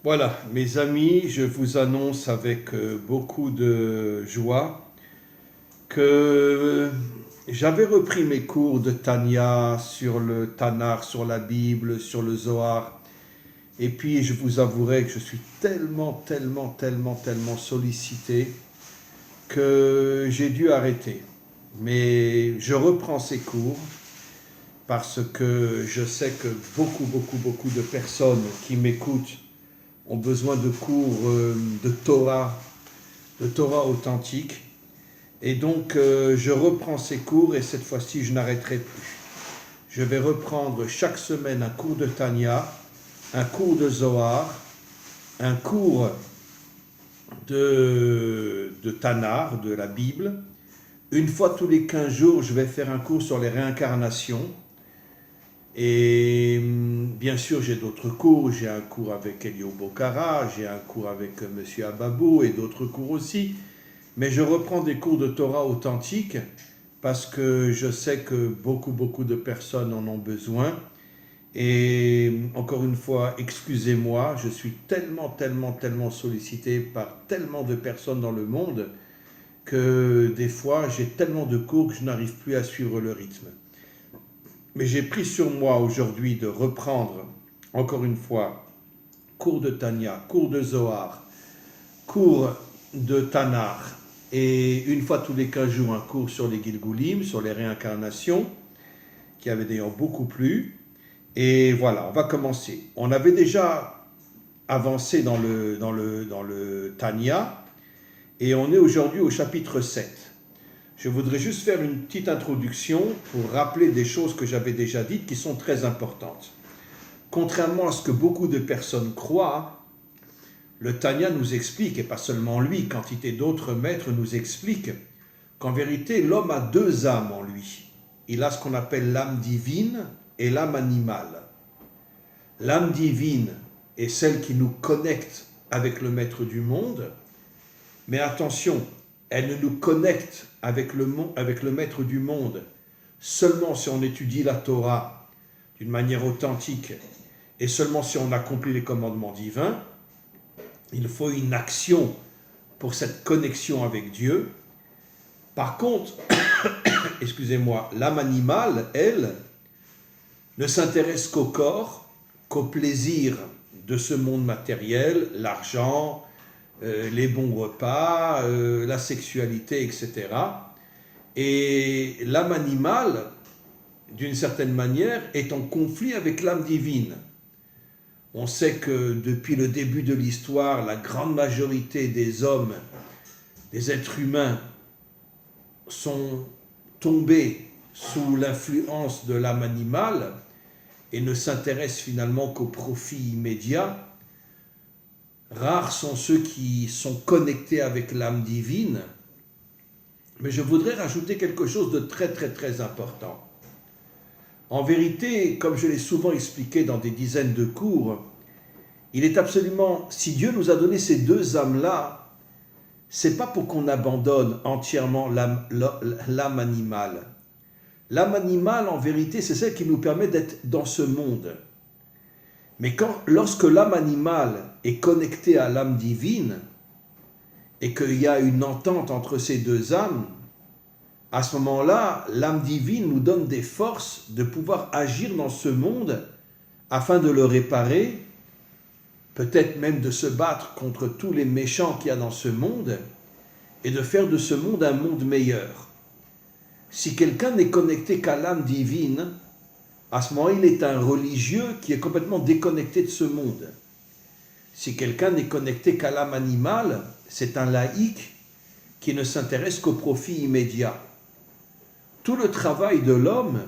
Voilà, mes amis, je vous annonce avec beaucoup de joie que j'avais repris mes cours de Tanya sur le Tanakh, sur la Bible, sur le Zohar. Et puis, je vous avouerai que je suis tellement sollicité que j'ai dû arrêter. Mais je reprends ces cours parce que je sais que beaucoup de personnes qui m'écoutent ont besoin de cours de Torah authentique. Et donc, je reprends ces cours et cette fois-ci, je n'arrêterai plus. Je vais reprendre chaque semaine un cours de Tanya, un cours de Zohar, un cours de Tanar, de la Bible. Une fois tous les 15 jours, je vais faire un cours sur les réincarnations. Et bien sûr, j'ai d'autres cours. J'ai un cours avec Elio Bocara, j'ai un cours avec M. Ababou et d'autres cours aussi. Mais je reprends des cours de Torah authentiques parce que je sais que beaucoup de personnes en ont besoin. Et encore une fois, excusez-moi, je suis tellement sollicité par tellement de personnes dans le monde que des fois, j'ai tellement de cours que je n'arrive plus à suivre le rythme. Mais j'ai pris sur moi aujourd'hui de reprendre, encore une fois, cours de Tanya, cours de Zohar, cours de Tanar, et une fois tous les 15 jours, un cours sur les Gilgulim, sur les réincarnations, qui avait d'ailleurs beaucoup plu. Et voilà, on va commencer. On avait déjà avancé dans le Tanya, et on est aujourd'hui au chapitre 7. Je voudrais juste faire une petite introduction pour rappeler des choses que j'avais déjà dites qui sont très importantes. Contrairement à ce que beaucoup de personnes croient, le Tanya nous explique, et pas seulement lui, quantité d'autres maîtres nous expliquent, qu'en vérité, l'homme a deux âmes en lui. Il a ce qu'on appelle l'âme divine et l'âme animale. L'âme divine est celle qui nous connecte avec le maître du monde, mais attention, elle ne nous connecte avec le maître du monde seulement si on étudie la Torah d'une manière authentique et seulement si on accomplit les commandements divins. Il faut une action pour cette connexion avec Dieu. Par contre, excusez-moi, l'âme animale, elle, ne s'intéresse qu'au corps, qu'au plaisir de ce monde matériel, l'argent, les bons repas, la sexualité, etc. Et l'âme animale, d'une certaine manière, est en conflit avec l'âme divine. On sait que depuis le début de l'histoire, la grande majorité des hommes, des êtres humains, sont tombés sous l'influence de l'âme animale et ne s'intéressent finalement qu'au profit immédiat. Rares sont ceux qui sont connectés avec l'âme divine. Mais je voudrais rajouter quelque chose de très important. En vérité, comme je l'ai souvent expliqué dans des dizaines de cours, il est absolument, si Dieu nous a donné ces deux âmes-là, c'est pas pour qu'on abandonne entièrement l'âme animale. L'âme animale, en vérité, c'est celle qui nous permet d'être dans ce monde. Mais lorsque l'âme animale est connectée à l'âme divine, et qu'il y a une entente entre ces deux âmes, à ce moment-là, l'âme divine nous donne des forces de pouvoir agir dans ce monde afin de le réparer, peut-être même de se battre contre tous les méchants qu'il y a dans ce monde et de faire de ce monde un monde meilleur. Si quelqu'un n'est connecté qu'à l'âme divine, à ce moment-là, il est un religieux qui est complètement déconnecté de ce monde. Si quelqu'un n'est connecté qu'à l'âme animale, c'est un laïc qui ne s'intéresse qu'au profit immédiat. Tout le travail de l'homme,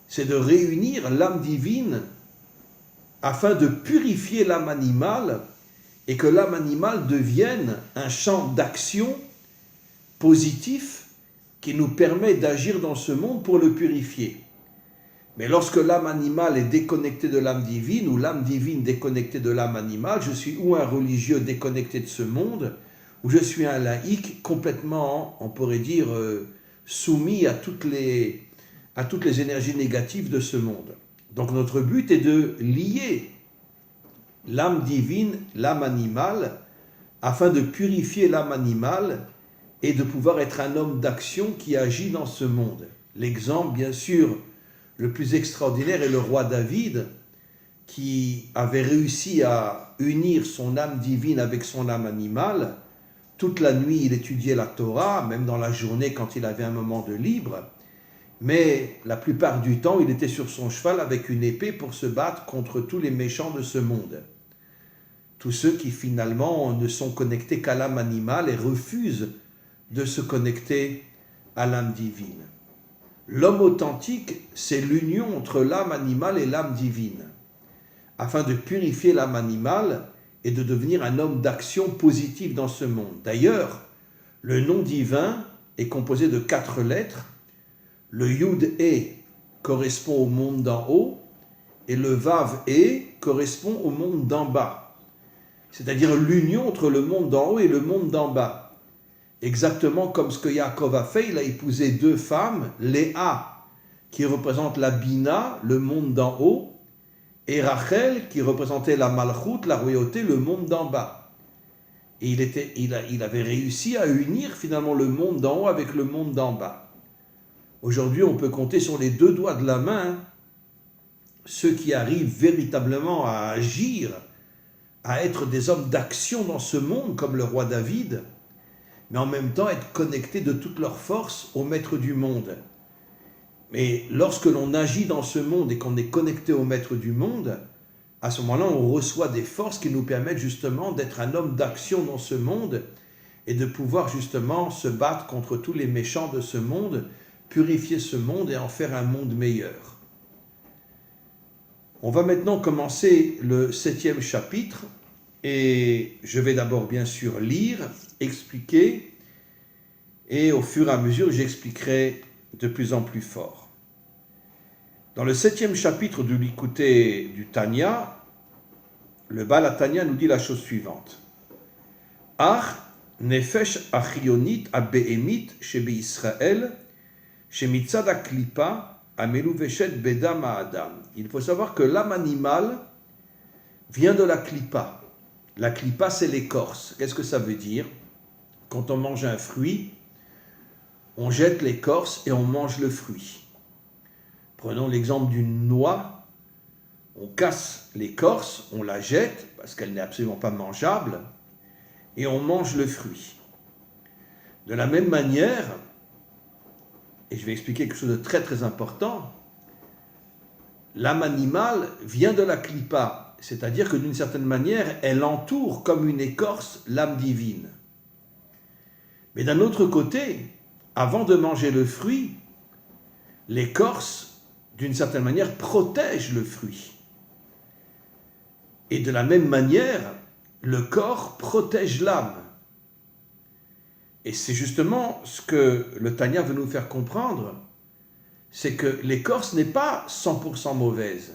c'est de réunir l'âme divine afin de purifier l'âme animale et que l'âme animale devienne un champ d'action positif qui nous permet d'agir dans ce monde pour le purifier. Mais lorsque l'âme animale est déconnectée de l'âme divine ou l'âme divine déconnectée de l'âme animale, je suis ou un religieux déconnecté de ce monde, ou je suis un laïc complètement, on pourrait dire, soumis à toutes les énergies négatives de ce monde. Donc notre but est de lier l'âme divine, l'âme animale, afin de purifier l'âme animale et de pouvoir être un homme d'action qui agit dans ce monde. L'exemple, bien sûr, le plus extraordinaire est le roi David, qui avait réussi à unir son âme divine avec son âme animale. Toute la nuit, il étudiait la Torah, même dans la journée quand il avait un moment de libre. Mais la plupart du temps, il était sur son cheval avec une épée pour se battre contre tous les méchants de ce monde. Tous ceux qui finalement ne sont connectés qu'à l'âme animale et refusent de se connecter à l'âme divine. L'homme authentique, c'est l'union entre l'âme animale et l'âme divine, afin de purifier l'âme animale et de devenir un homme d'action positive dans ce monde. D'ailleurs, le nom divin est composé de 4 lettres. Le Yud E correspond au monde d'en haut et le Vav E correspond au monde d'en bas. C'est-à-dire l'union entre le monde d'en haut et le monde d'en bas. Exactement comme ce que Yaakov a fait, il a épousé 2 femmes, Léa qui représente la Bina, le monde d'en haut, et Rachel qui représentait la Malchut, la royauté, le monde d'en bas. Et il avait réussi à unir finalement le monde d'en haut avec le monde d'en bas. Aujourd'hui, on peut compter sur les 2 doigts de la main ceux qui arrivent véritablement à agir, à être des hommes d'action dans ce monde, comme le roi David, mais en même temps être connectés de toute leur force au maître du monde. Mais lorsque l'on agit dans ce monde et qu'on est connecté au maître du monde, à ce moment-là, on reçoit des forces qui nous permettent justement d'être un homme d'action dans ce monde et de pouvoir justement se battre contre tous les méchants de ce monde, purifier ce monde et en faire un monde meilleur. On va maintenant commencer le 7e chapitre et je vais d'abord bien sûr lire, expliquer et au fur et à mesure j'expliquerai de plus en plus fort. Dans le 7e chapitre de l'Ikouté du Tanya, le Baal HaTanya nous dit la chose suivante. Ach nefesh achionit abehemit shebe Israël shemitzad aklipa ameluveshet bedam ha'adam. Il faut savoir que l'âme animale vient de la klipa. La klipa, c'est l'écorce. Qu'est-ce que ça veut dire? Quand on mange un fruit, on jette l'écorce et on mange le fruit. Prenons l'exemple d'une noix, on casse l'écorce, on la jette parce qu'elle n'est absolument pas mangeable et on mange le fruit. De la même manière, et je vais expliquer quelque chose de très très important, l'âme animale vient de la klipa, c'est-à-dire que d'une certaine manière, elle entoure comme une écorce l'âme divine. Mais d'un autre côté, avant de manger le fruit, l'écorce d'une certaine manière, protège le fruit. Et de la même manière, le corps protège l'âme. Et c'est justement ce que le Tanya veut nous faire comprendre, c'est que l'écorce n'est pas 100% mauvaise.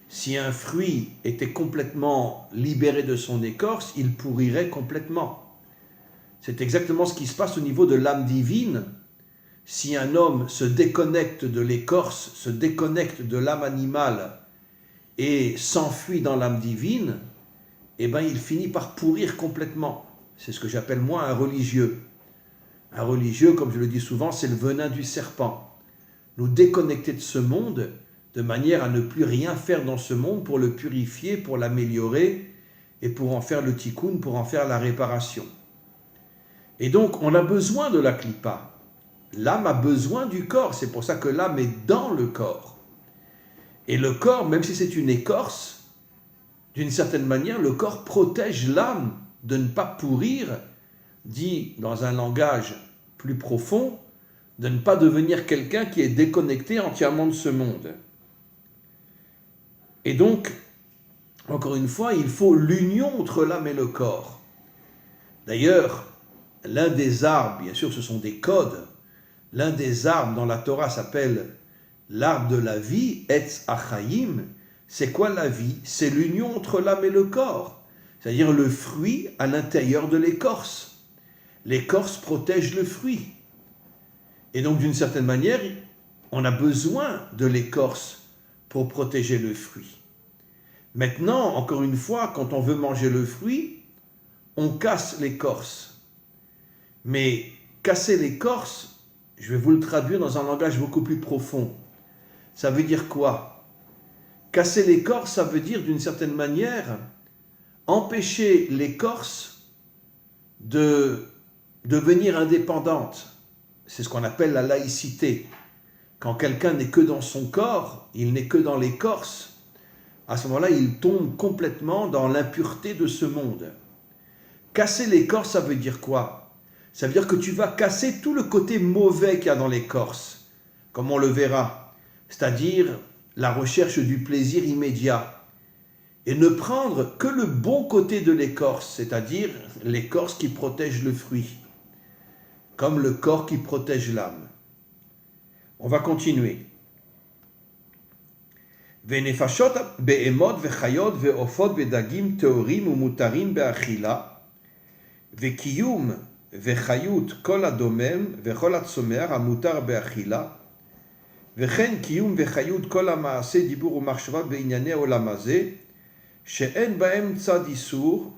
Si un fruit était complètement libéré de son écorce, il pourrirait complètement. C'est exactement ce qui se passe au niveau de l'âme divine. Si un homme se déconnecte de l'écorce, se déconnecte de l'âme animale et s'enfuit dans l'âme divine, eh bien il finit par pourrir complètement. C'est ce que j'appelle moi un religieux. Un religieux, comme je le dis souvent, c'est le venin du serpent. Nous déconnecter de ce monde de manière à ne plus rien faire dans ce monde pour le purifier, pour l'améliorer et pour en faire le tikkun, pour en faire la réparation. Et donc on a besoin de la klipa. L'âme a besoin du corps, c'est pour ça que l'âme est dans le corps. Et le corps, même si c'est une écorce, d'une certaine manière, le corps protège l'âme de ne pas pourrir, dit dans un langage plus profond, de ne pas devenir quelqu'un qui est déconnecté entièrement de ce monde. Et donc, encore une fois, il faut l'union entre l'âme et le corps. D'ailleurs, l'un des arbres, bien sûr, ce sont des codes. L'un des arbres dans la Torah s'appelle l'arbre de la vie, Etz Achayim. C'est quoi la vie? C'est l'union entre l'âme et le corps, c'est-à-dire le fruit à l'intérieur de l'écorce. L'écorce protège le fruit. Et donc, d'une certaine manière, on a besoin de l'écorce pour protéger le fruit. Maintenant, encore une fois, quand on veut manger le fruit, on casse l'écorce. Mais casser l'écorce, je vais vous le traduire dans un langage beaucoup plus profond. Ça veut dire quoi? Casser l'écorce, ça veut dire d'une certaine manière empêcher l'écorce de devenir indépendante. C'est ce qu'on appelle la laïcité. Quand quelqu'un n'est que dans son corps, il n'est que dans l'écorce, à ce moment-là, il tombe complètement dans l'impureté de ce monde. Casser l'écorce, ça veut dire quoi? Ça veut dire que tu vas casser tout le côté mauvais qu'il y a dans l'écorce, comme on le verra, c'est-à-dire la recherche du plaisir immédiat, et ne prendre que le bon côté de l'écorce, c'est-à-dire l'écorce qui protège le fruit, comme le corps qui protège l'âme. On va continuer. ונפשות בהמות וחיות ועופות ודגים טהורים ומותרים באכילה, וקיום וחיות כל הדומם וכל הצומח המותר באכילה, וכן קיום וחיות כל המעשה דיבור ומחשבה בענייני העולם הזה, שאין בהם צד איסור,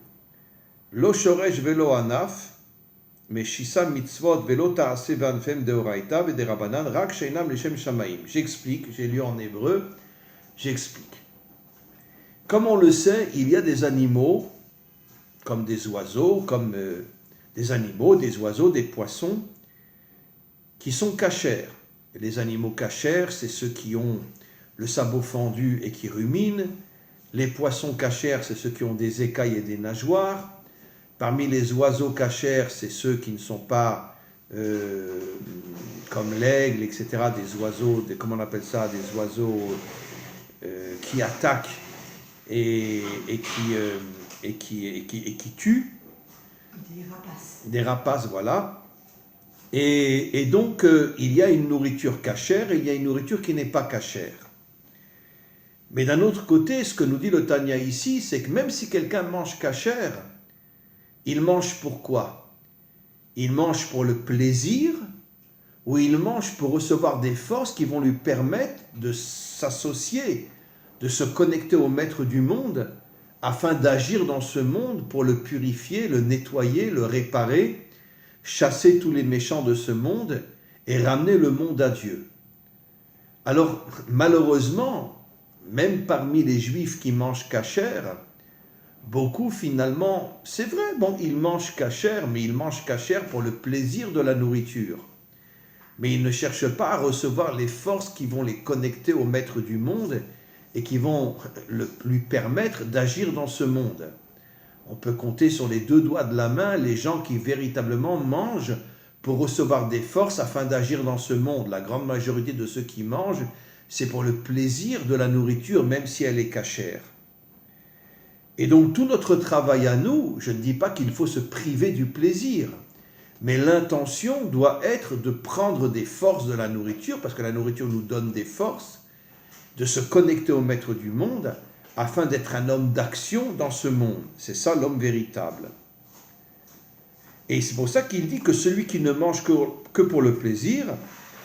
לא שורש ולא ענף, משיסה מצוות ולא תעשה וענפיהם דאורייתא ודרבנן, רק שאינם לשם שמיים. J'explique, j'ai lu en hébreu, j'explique. Comme on le sait, il y a des animaux, comme des oiseaux, comme des animaux, des oiseaux, des poissons, qui sont cachers. Et les animaux cachers, c'est ceux qui ont le sabot fendu et qui ruminent. Les poissons cachers, c'est ceux qui ont des écailles et des nageoires. Parmi les oiseaux cachers, c'est ceux qui ne sont pas comme l'aigle, etc., des oiseaux, comment on appelle ça, des oiseaux qui attaquent et qui tuent. Des rapaces. Des rapaces, voilà. Et donc, il y a une nourriture cachère et il y a une nourriture qui n'est pas cachère. Mais d'un autre côté, ce que nous dit le Tanya ici, c'est que même si quelqu'un mange cachère, il mange pour quoi? Il mange pour le plaisir ou il mange pour recevoir des forces qui vont lui permettre de s'associer, de se connecter au maître du monde afin d'agir dans ce monde pour le purifier, le nettoyer, le réparer, chasser tous les méchants de ce monde et ramener le monde à Dieu. Alors, malheureusement, même parmi les juifs qui mangent cachère, beaucoup finalement, c'est vrai, bon, ils mangent cachère, mais ils mangent cachère pour le plaisir de la nourriture. Mais ils ne cherchent pas à recevoir les forces qui vont les connecter au maître du monde et qui vont lui permettre d'agir dans ce monde. On peut compter sur les deux doigts de la main les gens qui véritablement mangent pour recevoir des forces afin d'agir dans ce monde. La grande majorité de ceux qui mangent, c'est pour le plaisir de la nourriture, même si elle est cachère. Et donc tout notre travail à nous, je ne dis pas qu'il faut se priver du plaisir, mais l'intention doit être de prendre des forces de la nourriture, parce que la nourriture nous donne des forces, de se connecter au maître du monde, afin d'être un homme d'action dans ce monde. C'est ça l'homme véritable. Et c'est pour ça qu'il dit que celui qui ne mange que pour le plaisir,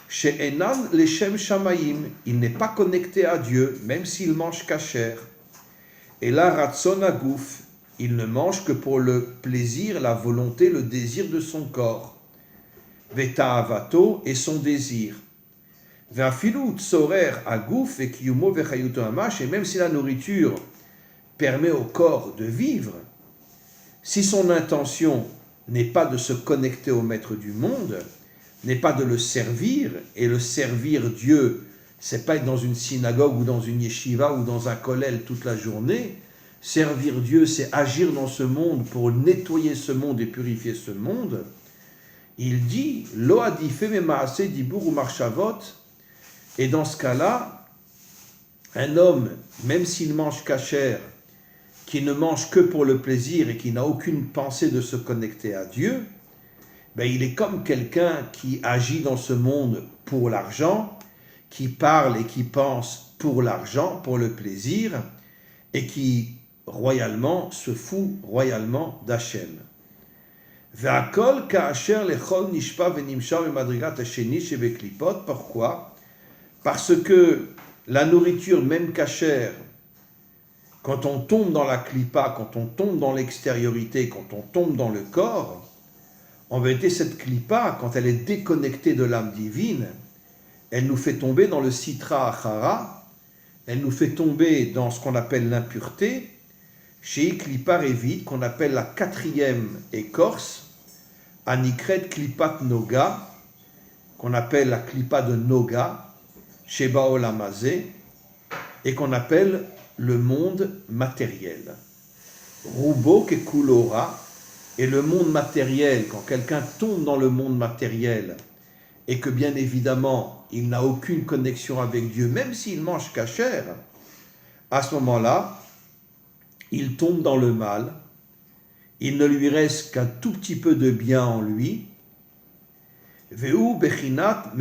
chez Enan leshem shamayim, il n'est pas connecté à Dieu, même s'il mange kasher. Et là, ratson agouf, il ne mange que pour le plaisir, la volonté, le désir de son corps. Veta avato et son désir. Ve'afilu tsorer agouf et kiyumo vechayuto hamash, et même si la nourriture permet au corps de vivre, si son intention n'est pas de se connecter au maître du monde, n'est pas de le servir, et le servir Dieu, c'est pas être dans une synagogue ou dans une yeshiva ou dans un kollel toute la journée. Servir Dieu, c'est agir dans ce monde pour nettoyer ce monde et purifier ce monde. Il dit, lo adife memaase dibur ou marchavot, et dans ce cas-là, un homme, même s'il mange kasher, qui ne mange que pour le plaisir et qui n'a aucune pensée de se connecter à Dieu, ben il est comme quelqu'un qui agit dans ce monde pour l'argent, qui parle et qui pense pour l'argent, pour le plaisir, et qui royalement se fout royalement d'Hachem. Ve'akol ka'asher lechol nishpa ve'nimsha ve'madrigat hasheni shebeklipot. Pourquoi? Parce que la nourriture, même cachère, Quand on tombe dans la clipa, quand on tombe dans l'extériorité, quand on tombe dans le corps, en vérité, cette clipa, quand elle est déconnectée de l'âme divine, elle nous fait tomber dans le sitra achara, elle nous fait tomber dans ce qu'on appelle l'impureté, chez clipa revit, qu'on appelle la 4e écorce, anikret klipat noga, qu'on appelle la clipa de noga, chez baolamazé, et qu'on appelle le monde matériel. Rubo ke kulora, et le monde matériel, quand quelqu'un tombe dans le monde matériel, et que bien évidemment, il n'a aucune connexion avec Dieu, même s'il mange cachère, à ce moment-là, il tombe dans le mal, il ne lui reste qu'un tout petit peu de bien en lui, Veu bechinat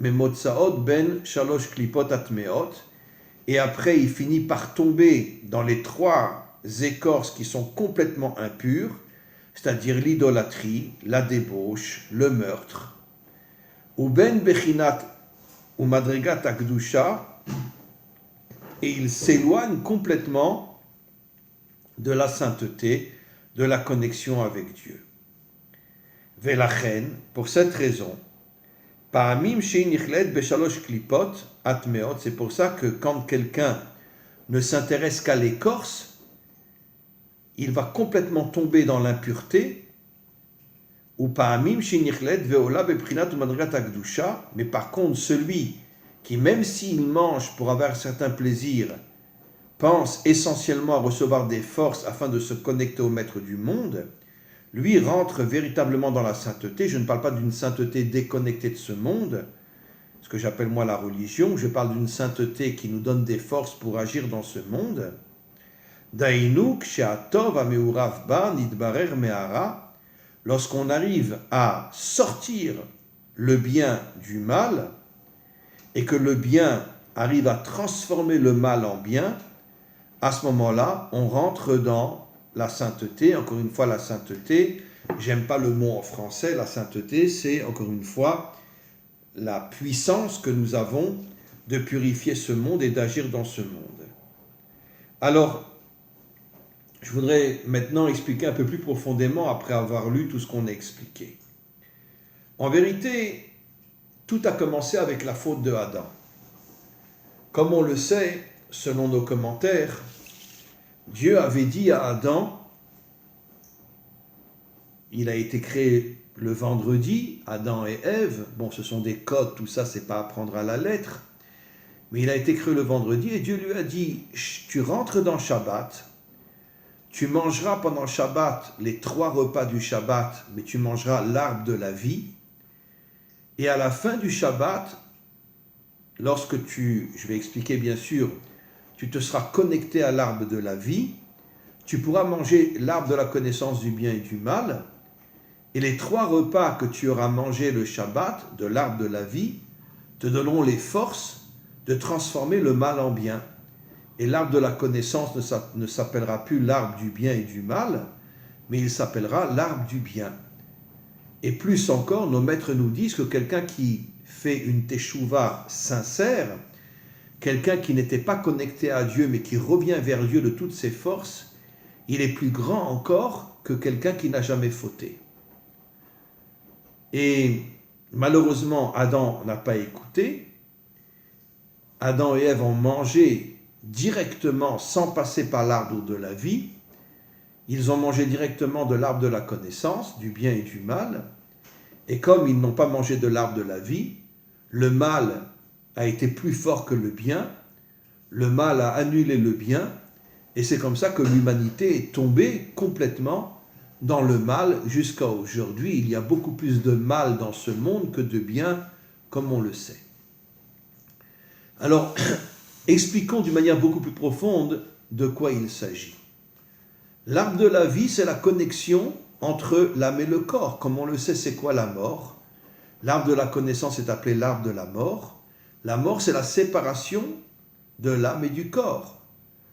memotzaot ben shalosh klipot atmeot, et après il finit par tomber dans les 3 écorces qui sont complètement impures, c'est-à-dire l'idolâtrie, la débauche, le meurtre. Ou ben bechinat ou madrigat akdusha, et il s'éloigne complètement de la sainteté, de la connexion avec Dieu. Velachen, pour cette raison, Pa'amim sheinichlet beshalosh klipot atmeot, c'est pour ça que quand quelqu'un ne s'intéresse qu'à l'écorce, il va complètement tomber dans l'impureté, ou Pa'amim sheinichlet veola beprinat umadrigat akdusha, mais par contre celui qui, même s'il mange pour avoir certains plaisirs, pense essentiellement à recevoir des forces afin de se connecter au maître du monde, lui rentre véritablement dans la sainteté. Je ne parle pas d'une sainteté déconnectée de ce monde, ce que j'appelle moi la religion, je parle d'une sainteté qui nous donne des forces pour agir dans ce monde. Dainuk she'atov ameurav ba nidbarer me'ara, lorsqu'on arrive à sortir le bien du mal, et que le bien arrive à transformer le mal en bien, à ce moment-là, on rentre dans la sainteté. Encore une fois, la sainteté, j'aime pas le mot en français, la sainteté, c'est encore une fois la puissance que nous avons de purifier ce monde et d'agir dans ce monde. Alors, je voudrais maintenant expliquer un peu plus profondément après avoir lu tout ce qu'on a expliqué. En vérité, tout a commencé avec la faute de Adam. Comme on le sait, selon nos commentaires, Dieu avait dit à Adam, il a été créé le vendredi, Adam et Ève, bon ce sont des codes, tout ça c'est pas à prendre à la lettre, mais il a été créé le vendredi et Dieu lui a dit, tu rentres dans Shabbat, tu mangeras pendant Shabbat les 3 repas du Shabbat, mais tu mangeras l'arbre de la vie, et à la fin du Shabbat, lorsque je vais expliquer bien sûr, tu te seras connecté à l'arbre de la vie, tu pourras manger l'arbre de la connaissance du bien et du mal, et les 3 repas que tu auras mangés le Shabbat de l'arbre de la vie te donneront les forces de transformer le mal en bien. Et l'arbre de la connaissance ne s'appellera plus l'arbre du bien et du mal, mais il s'appellera l'arbre du bien. Et plus encore, nos maîtres nous disent que quelqu'un qui fait une teshuva sincère, quelqu'un qui n'était pas connecté à Dieu, mais qui revient vers Dieu de toutes ses forces, il est plus grand encore que quelqu'un qui n'a jamais fauté. Et malheureusement, Adam n'a pas écouté. Adam et Ève ont mangé directement, sans passer par l'arbre de la vie. Ils ont mangé directement de l'arbre de la connaissance, du bien et du mal. Et comme ils n'ont pas mangé de l'arbre de la vie, le mal a été plus fort que le bien, le mal a annulé le bien, et c'est comme ça que l'humanité est tombée complètement dans le mal jusqu'à aujourd'hui. Il y a beaucoup plus de mal dans ce monde que de bien, comme on le sait. Alors, expliquons d'une manière beaucoup plus profonde de quoi il s'agit. L'arbre de la vie, c'est la connexion entre l'âme et le corps. Comme on le sait, c'est quoi la mort? L'arbre de la connaissance est appelé l'arbre de la mort. La mort, c'est la séparation de l'âme et du corps.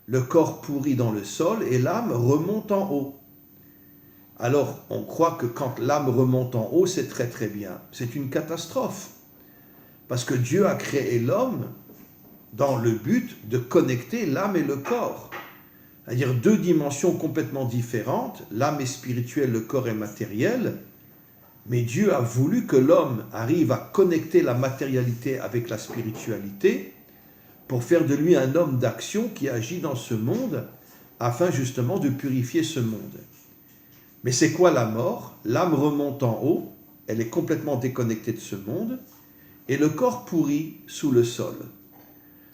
Le corps pourrit dans le sol et l'âme remonte en haut. Alors, on croit que quand l'âme remonte en haut, c'est très très bien. C'est une catastrophe. Parce que Dieu a créé l'homme dans le but de connecter l'âme et le corps. c'est-à-dire deux dimensions complètement différentes, l'âme est spirituelle, le corps est matériel, mais Dieu a voulu que l'homme arrive à connecter la matérialité avec la spiritualité pour faire de lui un homme d'action qui agit dans ce monde afin justement de purifier ce monde. Mais c'est quoi la mort? L'âme remonte en haut, elle est complètement déconnectée de ce monde, et le corps pourrit sous le sol.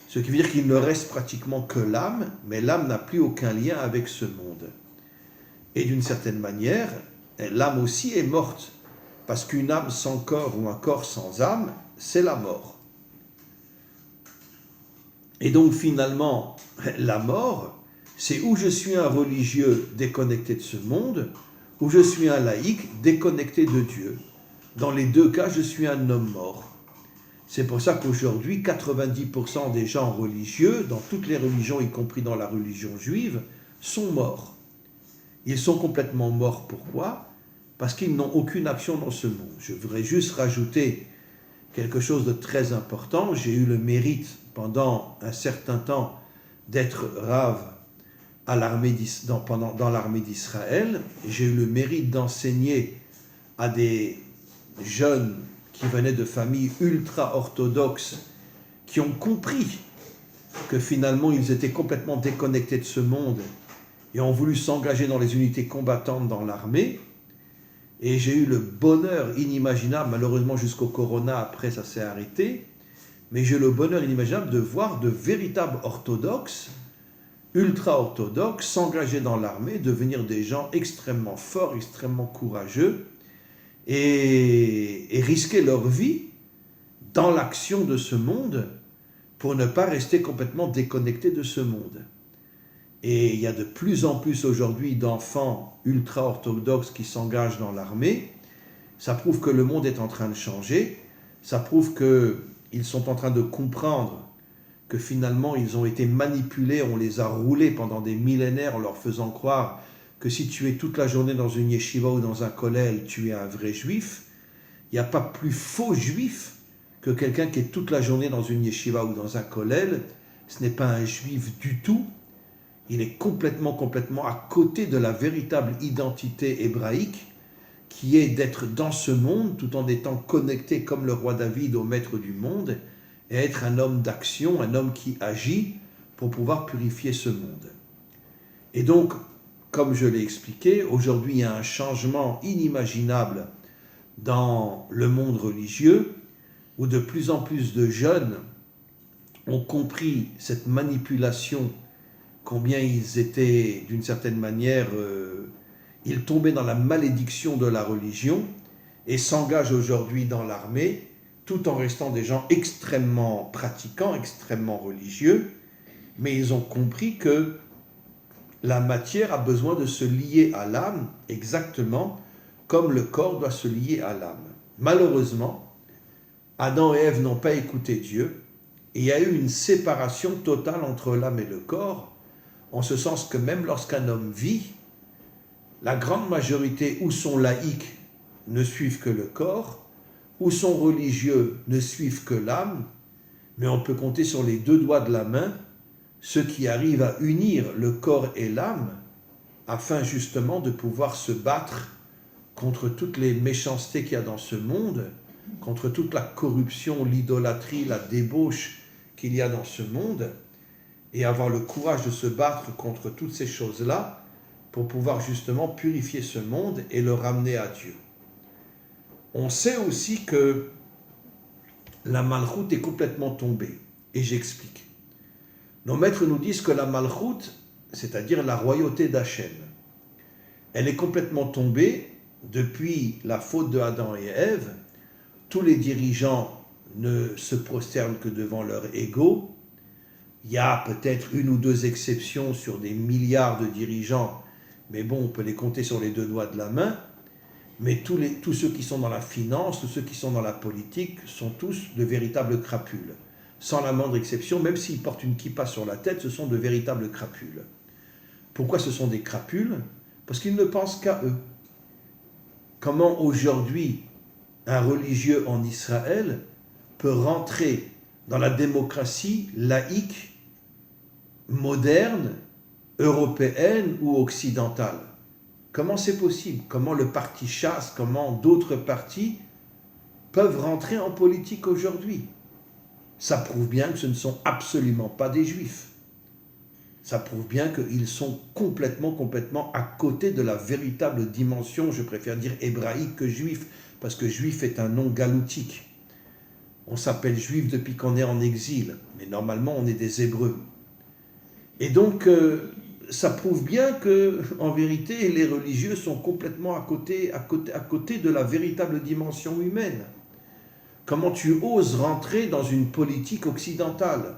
Ce qui veut dire qu'il ne reste pratiquement que l'âme, mais l'âme n'a plus aucun lien avec ce monde. Et d'une certaine manière, l'âme aussi est morte, parce qu'une âme sans corps ou un corps sans âme, c'est la mort. Et donc finalement, la mort, c'est où je suis un religieux déconnecté de ce monde, ou je suis un laïc déconnecté de Dieu. Dans les deux cas, je suis un homme mort. C'est pour ça qu'aujourd'hui, 90% des gens religieux, dans toutes les religions, y compris dans la religion juive, sont morts. Ils sont complètement morts. Pourquoi? Parce qu'ils n'ont aucune action dans ce monde. Je voudrais juste rajouter quelque chose de très important. J'ai eu le mérite, pendant un certain temps, d'être rave à dans l'armée d'Israël. J'ai eu le mérite d'enseigner à des jeunes qui venaient de familles ultra-orthodoxes, qui ont compris que finalement ils étaient complètement déconnectés de ce monde et ont voulu s'engager dans les unités combattantes dans l'armée. Et j'ai eu le bonheur inimaginable, malheureusement jusqu'au corona, après ça s'est arrêté, mais j'ai eu le bonheur inimaginable de voir de véritables orthodoxes, ultra-orthodoxes, s'engager dans l'armée, devenir des gens extrêmement forts, extrêmement courageux, et risquer leur vie dans l'action de ce monde pour ne pas rester complètement déconnectés de ce monde. Et il y a de plus en plus aujourd'hui d'enfants ultra-orthodoxes qui s'engagent dans l'armée. Ça prouve que le monde est en train de changer. Ça prouve qu'ils sont en train de comprendre que finalement ils ont été manipulés, on les a roulés pendant des millénaires en leur faisant croire que si tu es toute la journée dans une yeshiva ou dans un kollel, tu es un vrai juif. Il n'y a pas plus faux juif que quelqu'un qui est toute la journée dans une yeshiva ou dans un kollel. Ce n'est pas un juif du tout. Il est complètement à côté de la véritable identité hébraïque qui est d'être dans ce monde tout en étant connecté comme le roi David au maître du monde et être un homme d'action, un homme qui agit pour pouvoir purifier ce monde. Et donc, comme je l'ai expliqué, aujourd'hui il y a un changement inimaginable dans le monde religieux où de plus en plus de jeunes ont compris cette manipulation, combien ils étaient d'une certaine manière, ils tombaient dans la malédiction de la religion et s'engagent aujourd'hui dans l'armée tout en restant des gens extrêmement pratiquants, extrêmement religieux, mais ils ont compris que la matière a besoin de se lier à l'âme exactement comme le corps doit se lier à l'âme. Malheureusement, Adam et Ève n'ont pas écouté Dieu et il y a eu une séparation totale entre l'âme et le corps, en ce sens que même lorsqu'un homme vit, la grande majorité ou sont laïcs ne suivent que le corps, ou sont religieux ne suivent que l'âme, mais on peut compter sur les deux doigts de la main ceux qui arrivent à unir le corps et l'âme afin justement de pouvoir se battre contre toutes les méchancetés qu'il y a dans ce monde, contre toute la corruption, l'idolâtrie, la débauche qu'il y a dans ce monde, et avoir le courage de se battre contre toutes ces choses-là pour pouvoir justement purifier ce monde et le ramener à Dieu. On sait aussi que la malchoute est complètement tombée, et j'explique. Nos maîtres nous disent que la malchoute, c'est-à-dire la royauté d'Hachem, elle est complètement tombée depuis la faute de Adam et Ève. Tous les dirigeants ne se prosternent que devant leur ego. Il y a peut-être une ou deux exceptions sur des milliards de dirigeants, mais bon, on peut les compter sur les deux doigts de la main. Mais tous ceux qui sont dans la finance, tous ceux qui sont dans la politique, sont tous de véritables crapules. Sans la moindre exception, même s'ils portent une kippa sur la tête, ce sont de véritables crapules. Pourquoi ce sont des crapules? Parce qu'ils ne pensent qu'à eux. Comment aujourd'hui un religieux en Israël peut rentrer dans la démocratie laïque, moderne, européenne ou occidentale. Comment c'est possible? Comment le parti Chasse, comment d'autres partis peuvent rentrer en politique aujourd'hui? Ça prouve bien que ce ne sont absolument pas des juifs. Ça prouve bien qu'ils sont complètement à côté de la véritable dimension, je préfère dire hébraïque que juif, parce que juif est un nom galoutique. On s'appelle juif depuis qu'on est en exil, mais normalement on est des Hébreux. Et donc, ça prouve bien que, en vérité, les religieux sont complètement à côté de la véritable dimension humaine. Comment tu oses rentrer dans une politique occidentale?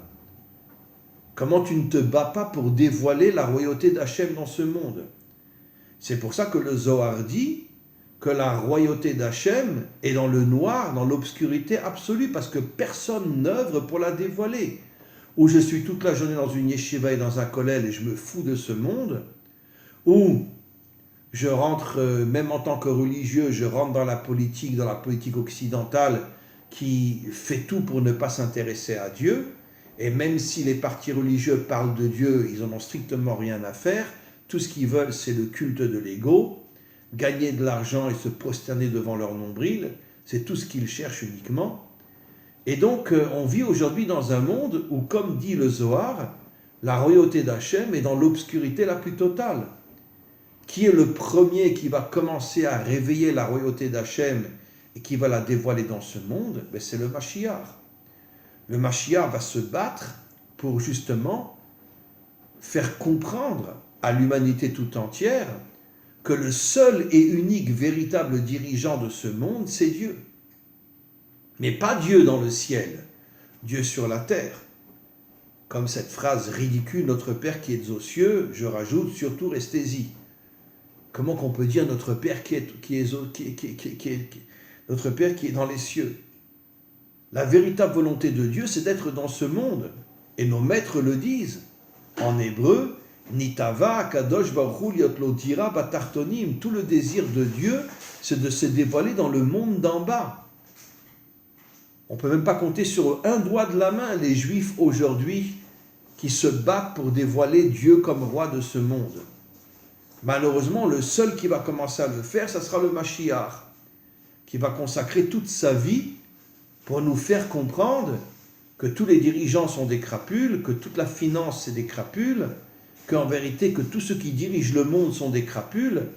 Comment tu ne te bats pas pour dévoiler la royauté d'Hachem dans ce monde? C'est pour ça que le Zohar dit que la royauté d'Hachem est dans le noir, dans l'obscurité absolue, parce que personne n'œuvre pour la dévoiler. Où je suis toute la journée dans une yeshiva et dans un kollel et je me fous de ce monde, où je rentre, même en tant que religieux, je rentre dans la politique occidentale qui fait tout pour ne pas s'intéresser à Dieu, et même si les partis religieux parlent de Dieu, ils n'en ont strictement rien à faire, tout ce qu'ils veulent c'est le culte de l'ego, gagner de l'argent et se prosterner devant leur nombril, c'est tout ce qu'ils cherchent uniquement. Et donc, on vit aujourd'hui dans un monde où, comme dit le Zohar, la royauté d'Hachem est dans l'obscurité la plus totale. Qui est le premier qui va commencer à réveiller la royauté d'Hachem et qui va la dévoiler dans ce monde? Ben, c'est le Mashiach. Le Mashiach va se battre pour justement faire comprendre à l'humanité tout entière que le seul et unique véritable dirigeant de ce monde, c'est Dieu. Mais pas Dieu dans le ciel, Dieu sur la terre. Comme cette phrase ridicule, notre Père qui est aux cieux, je rajoute, surtout restez-y. Comment qu'on peut dire notre Père qui est dans les cieux? La véritable volonté de Dieu, c'est d'être dans ce monde. Et nos maîtres le disent. En hébreu, Nitava, Kadosh Baruch Hu, Liot Lo Dira, Batartonim. Tout le désir de Dieu, c'est de se dévoiler dans le monde d'en bas. On ne peut même pas compter sur un doigt de la main les Juifs aujourd'hui qui se battent pour dévoiler Dieu comme roi de ce monde. Malheureusement, le seul qui va commencer à le faire, ça sera le Mashiach, qui va consacrer toute sa vie pour nous faire comprendre que tous les dirigeants sont des crapules, que toute la finance c'est des crapules, qu'en vérité que tous ceux qui dirigent le monde sont des crapules,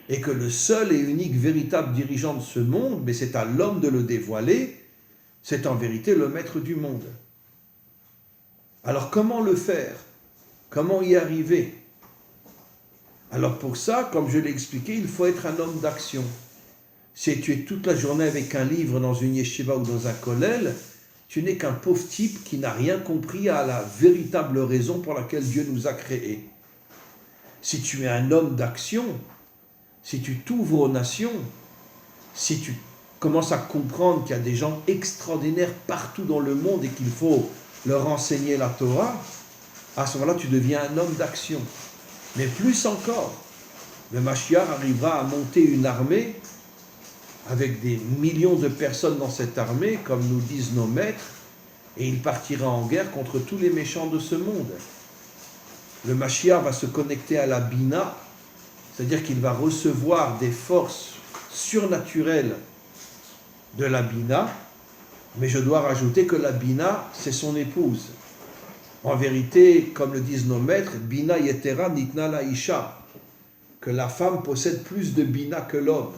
et que le seul et unique véritable dirigeant de ce monde, mais c'est à l'homme de le dévoiler, c'est en vérité le maître du monde. Alors comment le faire? Comment y arriver? Alors pour ça, comme je l'ai expliqué, il faut être un homme d'action. Si tu es toute la journée avec un livre dans une yeshiva ou dans un kollel, tu n'es qu'un pauvre type qui n'a rien compris à la véritable raison pour laquelle Dieu nous a créés. Si tu es un homme d'action, si tu t'ouvres aux nations, si tu commences à comprendre qu'il y a des gens extraordinaires partout dans le monde et qu'il faut leur enseigner la Torah, à ce moment-là, tu deviens un homme d'action. Mais plus encore, le Mashiach arrivera à monter une armée avec des millions de personnes dans cette armée, comme nous disent nos maîtres, et il partira en guerre contre tous les méchants de ce monde. Le Mashiach va se connecter à la Bina, c'est-à-dire qu'il va recevoir des forces surnaturelles de la Bina, mais je dois rajouter que la Bina, c'est son épouse. En vérité, comme le disent nos maîtres, Bina Yetera Nitna la Isha, que la femme possède plus de Bina que l'homme.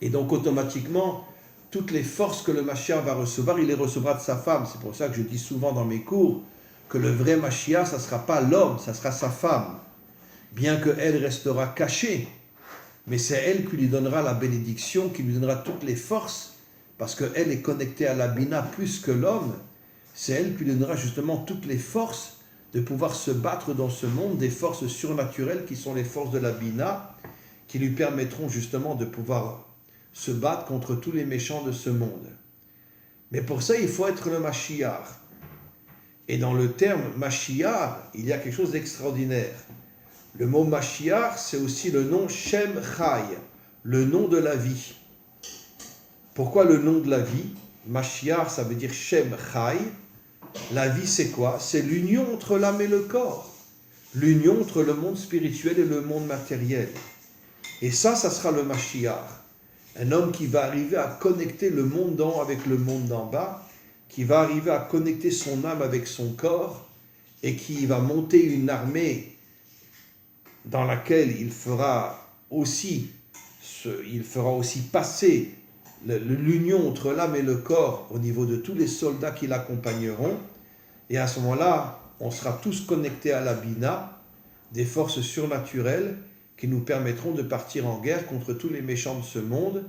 Et donc automatiquement, toutes les forces que le Mashiach va recevoir, il les recevra de sa femme. C'est pour ça que je dis souvent dans mes cours que le vrai Mashiach, ça ne sera pas l'homme, ça sera sa femme. Bien qu'elle restera cachée, mais c'est elle qui lui donnera la bénédiction, qui lui donnera toutes les forces, parce qu'elle est connectée à la Bina plus que l'homme. C'est elle qui lui donnera justement toutes les forces de pouvoir se battre dans ce monde, des forces surnaturelles qui sont les forces de la Bina, qui lui permettront justement de pouvoir se battre contre tous les méchants de ce monde. Mais pour ça, il faut être le Mashiach. Et dans le terme Mashiach, il y a quelque chose d'extraordinaire. Le mot Mashiach, c'est aussi le nom Shem Chai, le nom de la vie. Pourquoi le nom de la vie? Mashiach, ça veut dire Shem Chai. La vie, c'est quoi? C'est l'union entre l'âme et le corps. l'union entre le monde spirituel et le monde matériel. Et ça sera le Mashiach. Un homme qui va arriver à connecter le monde d'en haut avec le monde d'en bas, qui va arriver à connecter son âme avec son corps, et qui va monter une armée dans laquelle il fera aussi passer l'union entre l'âme et le corps au niveau de tous les soldats qui l'accompagneront. Et à ce moment-là, on sera tous connectés à la Bina, des forces surnaturelles qui nous permettront de partir en guerre contre tous les méchants de ce monde,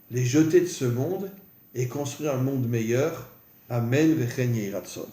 les jeter de ce monde et construire un monde meilleur. Amen. Vechen Yehei Ratzon.